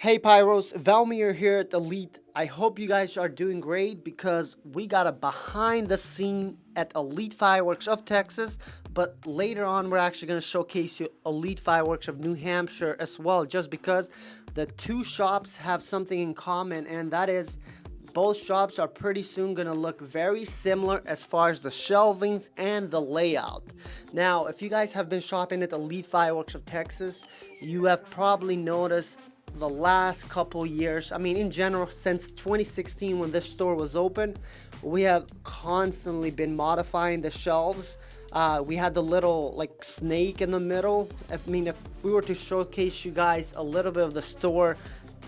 Hey Pyros, 𝗬𝗵𝗲 here at Elite. I hope you guys are doing great because we got a behind the scene at Elite Fireworks of Texas, but later on we're actually going to showcase you Elite Fireworks of New Hampshire as well, just because the two shops have something in common, and that is both shops are pretty soon going to look very similar as far as the shelvings and the layout. Now, if you guys have been shopping at Elite Fireworks of Texas, you have probably noticed the last couple years, I mean in general since 2016 when this store was open, we have constantly been modifying the shelves. We had the little like snake in the middle. If we were to showcase you guys a little bit of the store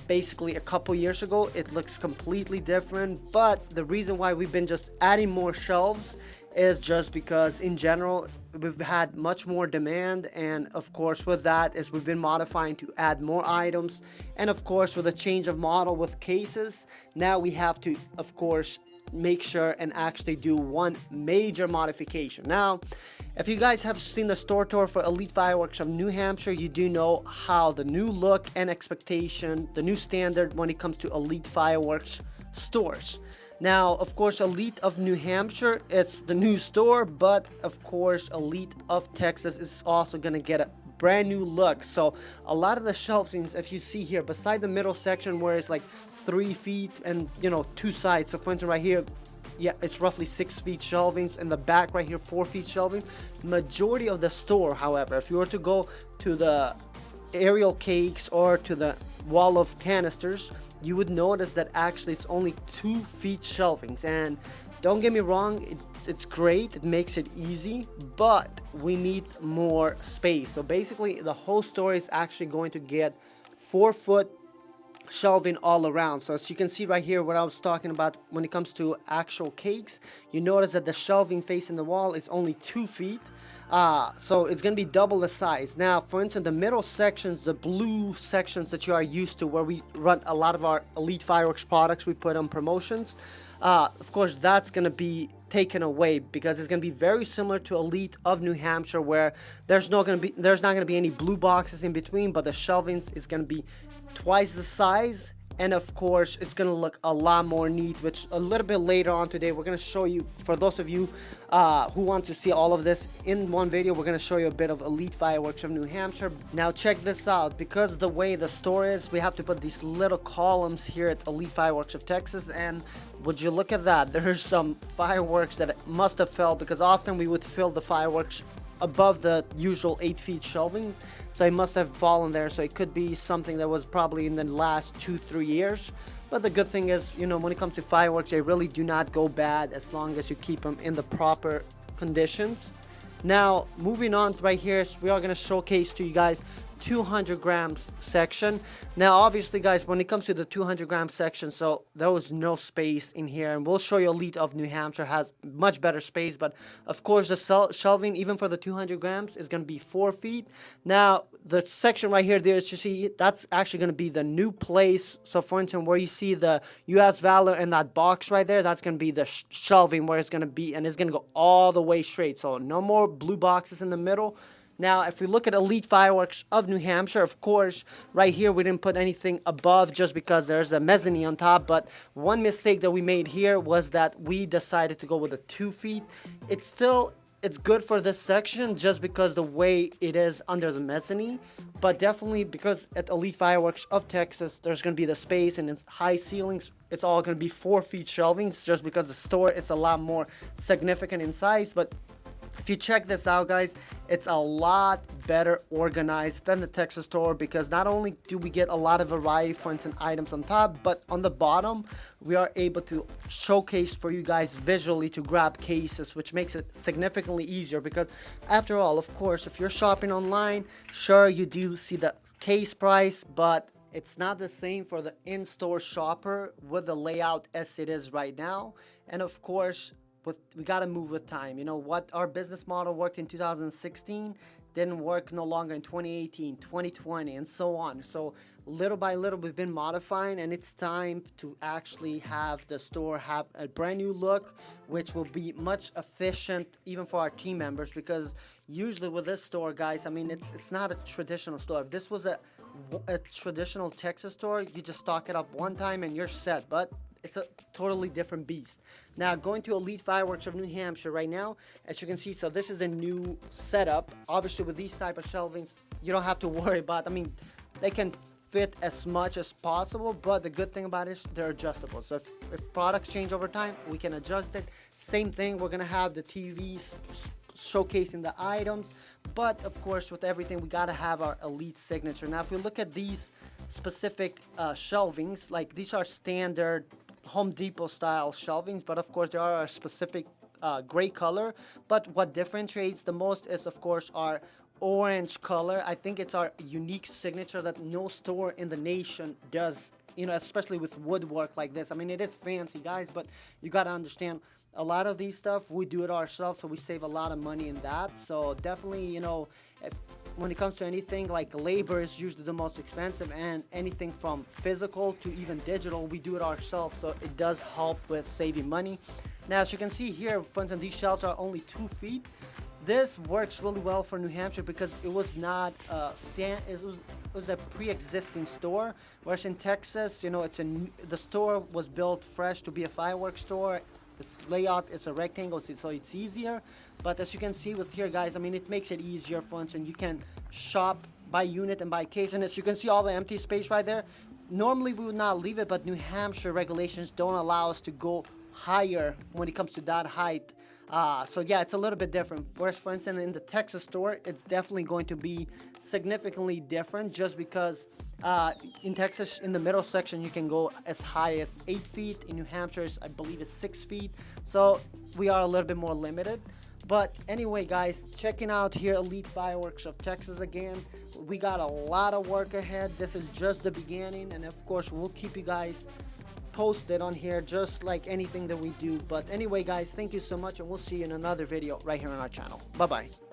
basically a couple years ago, it looks completely different. But the reason why we've been just adding more shelves is just because in general we've had much more demand, and of course with that is we've been modifying to add more items, and of course with a change of model with cases, now we have to of course make sure and actually do one major modification. Now, if you guys have seen the store tour for Elite Fireworks of New Hampshire, you do know how the new look and expectation, the new standard when it comes to Elite Fireworks stores. Now, of course, Elite of New Hampshire, it's the new store, but of course, Elite of Texas is also going to get a brand new look. So a lot of the shelvings, if you see here, beside the middle section where it's like 3 feet and, two sides. So for instance, right here, yeah, it's roughly 6 feet shelvings. In the back right here, 4 feet shelving. Majority of the store, however, if you were to go to the aerial cakes or to the wall of canisters, you would notice that actually it's only 2 feet shelvings. And don't get me wrong, it's great, it makes it easy, but we need more space. So basically the whole store is actually going to get 4-foot shelving all around. So as you can see right here, what I was talking about when it comes to actual cakes, you notice that the shelving facing the wall is only 2 feet. So it's going to be double the size. Now, for instance, the middle sections, the blue sections that you are used to, where we run a lot of our Elite Fireworks products, we put on promotions. Of course, that's going to be taken away because it's going to be very similar to Elite of New Hampshire, where there's not going to be any blue boxes in between, but the shelvings is going to be twice the size. And of course, it's going to look a lot more neat, which a little bit later on today, we're going to show you, for those of you who want to see all of this in one video, we're going to show you a bit of Elite Fireworks of New Hampshire. Now check this out, because the way the store is, we have to put these little columns here at Elite Fireworks of Texas, and would you look at that, there's some fireworks that must have fell, because often we would fill the fireworks above the usual 8 feet shelving, so it must have fallen there. So it could be something that was probably in the last 2-3 years. But the good thing is, when it comes to fireworks, they really do not go bad as long as you keep them in the proper conditions. Now, moving on right here, we are going to showcase to you guys 200 grams section. Now obviously guys, when it comes to the 200 gram section, so there was no space in here, and we'll show you Elite of New Hampshire has much better space. But of course the shelving even for the 200 grams is going to be 4 feet. Now the section right here, there, as you see, that's actually going to be the new place. So for instance, where you see the US Valor in that box right there, that's going to be the shelving where it's going to be, and it's going to go all the way straight, so no more blue boxes in the middle. Now, if we look at Elite Fireworks of New Hampshire, of course, right here we didn't put anything above just because there's a mezzanine on top. But one mistake that we made here was that we decided to go with a 2 feet. It's good for this section just because the way it is under the mezzanine. But definitely because at Elite Fireworks of Texas, there's going to be the space and it's high ceilings. It's all going to be 4 feet shelvings just because the store is a lot more significant in size. But if you check this out guys, it's a lot better organized than the Texas store, because not only do we get a lot of variety, for instance, items on top, but on the bottom we are able to showcase for you guys visually to grab cases, which makes it significantly easier. Because after all, of course, if you're shopping online, sure, you do see the case price, but it's not the same for the in-store shopper with the layout as it is right now. And of course, we got to move with time. Our business model worked in 2016 didn't work no longer in 2018, 2020, and so on. So little by little we've been modifying, and it's time to actually have the store have a brand new look, which will be much efficient even for our team members, because usually with this store, guys, I mean, it's not a traditional store. If this was a traditional Texas store, you just stock it up one time and you're set, but it's a totally different beast. Now, going to Elite Fireworks of New Hampshire right now, as you can see, so this is the new setup. Obviously, with these type of shelvings, you don't have to worry about, I mean, they can fit as much as possible, but the good thing about it is they're adjustable. So if products change over time, we can adjust it. Same thing, we're gonna have the TVs showcasing the items, but of course with everything we gotta have our Elite signature. Now if we look at these specific shelvings, like these are standard Home Depot style shelvings, but of course there are a specific gray color. But what differentiates the most is of course our orange color. I think it's our unique signature that no store in the nation does, you know, especially with woodwork like this. I mean, it is fancy, guys, but you got to understand, a lot of these stuff we do it ourselves, so we save a lot of money in that. So definitely, you know, when it comes to anything, like labor is usually the most expensive, and anything from physical to even digital, we do it ourselves, so it does help with saving money. Now as you can see here, for instance, these shelves are only 2 feet. This works really well for New Hampshire because it was not it was a pre-existing store, whereas in Texas, you know, the store was built fresh to be a fireworks store. This layout is a rectangle, so it's easier. But as you can see with here, guys, I mean, it makes it easier for instance, and you can shop by unit and by case. And as you can see, all the empty space right there, normally we would not leave it, but New Hampshire regulations don't allow us to go higher when it comes to that height. So yeah, it's a little bit different. Whereas for instance in the Texas store, it's definitely going to be significantly different, just because in Texas, in the middle section, you can go as high as 8 feet. In New Hampshire, I believe it's 6 feet. So we are a little bit more limited. But anyway, guys, checking out here Elite Fireworks of Texas again. We got a lot of work ahead. This is just the beginning, and of course we'll keep you guys posted on here, just like anything that we do. But anyway, guys, thank you so much, and we'll see you in another video right here on our channel. Bye bye.